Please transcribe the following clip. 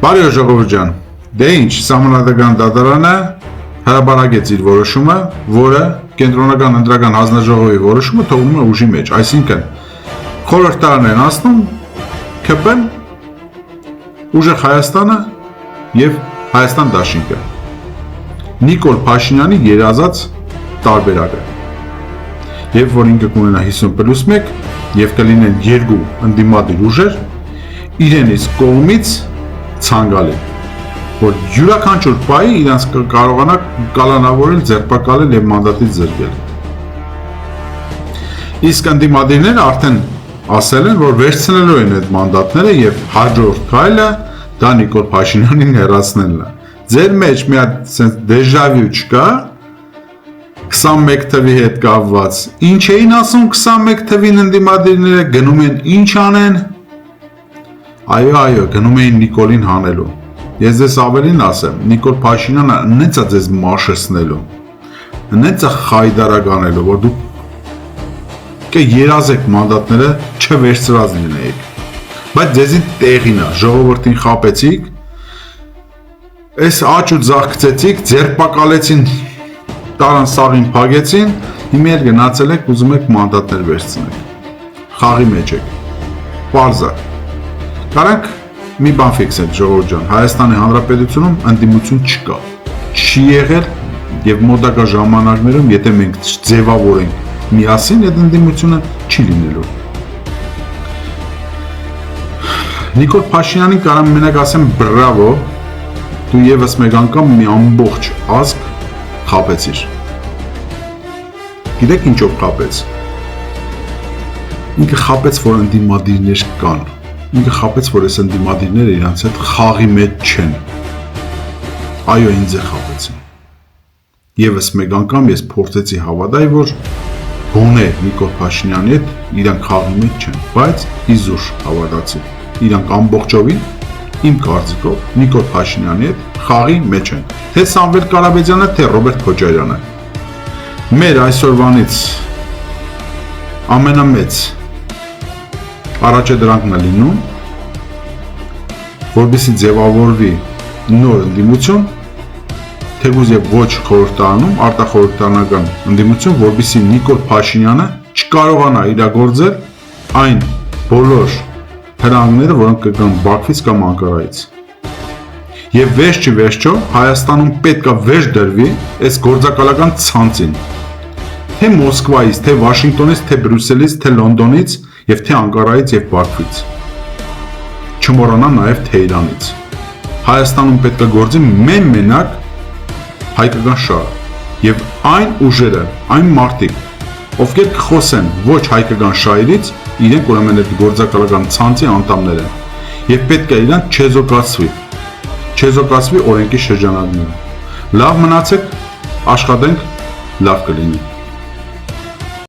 Բարի օր ժողովուրդ ջան, դե ինչ, Սահմանադրական դատարանը հրապարակեց իր որոշումը, որը կենտրոնական ընտրական հանձնաժողովի որոշումը թողնում է ուժի մեջ, այսինքն խորհրդարանն են ասնում ՔՊ-ն, Ուժեղ Հայաստանը եւ Հայաստան դաշինքը։ Նիկոլ Փաշինյանի երազած տարբերակը։ Եվ որ ինքը կունենա 50+1 եւ կլինեն երկու ընդդիմադիր ուժեր իրենից կողմից ցանկալի, որ յուրաքանչյուր պահի իրանց կարողանա կալանավորել, ձերբակալել եւ մանդատից զրկել։ Իսկ ընդդիմադիրները արդեն ասել են, որ վերցնելու են այդ մանդատները եւ հաջորդ քայլը դա Նիկոլ Փաշինյանին հեռացնելն է։ Ձեր մեջ մի հատ sense դեժավյու չկա 21 թվի հետ կապված։ Ինչ էին ասում 21 թվին ընդդիմադիրները, գնում են ինչ անեն։ Այո, գնում էին Նիկոլին հանելու։ Ես ձեզ ավելին ասեմ, Նիկոլ Փաշինյանը նեցա ձեզ մաշեցնելու, նեցա խայդարականելու, որ դուք երազեք մանդատները չվերցրած լինեիք, բայց ձեզին տեղին է, ժողովրդին խապեցիք, այս աճ ու ձախ գցեցիք, ձերբակալեցին, տարան սաղին փագեցին, հիմա էլ գնացել եք, ուզում եք մանդատներ վերցնեք, խաղի մեջ եք, պարզ է, կարանք մի բան ֆիքսենք ժողովուրդ ջան, Հայաստանի Հանրապետությունում ընդդիմություն չկա, չի եղել եւ մոտակա ժամանակներում, եթե մենք ձևավորենք միասին այդ ընդդիմությունը չի լինելու։ Նիկոլ Փաշինյանին կարամ մենակ ասեմ բրավո, դու եւս մեկ անգամ մի ամբողջ ազգ խապեցիր։ Գիտեք ինչով խապեց։ Ինքը խապեց, որ ընդդիմադիրներ կան։ Ինքը խապեց, որ այս ընդդիմադիրները իրանց հետ խաղի մեջ չեն։ Այո, ինձ է խապեցին։ Եվս մեկ անգամ ես փորձեցի հավատալ, որ գոնե Նիկոլ Փաշինյանի հետ իրանք խաղի մեջ չեն, բայց իզուր հավատացի։ Իրանք ամբողջովին իմ կարծիքով Նիկոլ Փաշինյանի հետ խաղի մեջ են։ Թե Սամվել Կարապետյանը, թե Ռոբերտ Քոչարյանը։ Մեր այսօրվանից ամենամեծ առաջադրանքն է լինում, որպեսզի ձևավորվի նոր ընդդիմություն, թեկուզ եւ ոչ խորհրդարանում, արտախորհրդարանական ընդդիմություն, որպեսզի Նիկոլ Փաշինյանը չկարողանա իրագործել այն բոլոր հրահանգները, որոնք կգան Բաքվից կամ Անկարայից։ Եվ վերջիվերջո Հայաստանում պետք է վերջ դրվի այս գործակալական ցանցին, թե Մոսկվայից, թե Վաշինգտոնից, թե Բրյուսելից, թե Լոնդոնից եւ թե Անկարայից եւ Բաքվից։ Չմոռանա նաեւ Թեհրանից։ Հայաստանում պետք է գործի մենակ հայկական շահը եւ այն ուժերը, այն մարդիկ, ովքեր կխոսեն ոչ հայկական շահերից, իրենք ուրեմն այդ գործակալական ցանցի անդամներ են եւ պետք է իրան չեզոքացվի օրենքի շրջանակներում։ Լավ մնացեք, աշխատենք, լավ կլինի։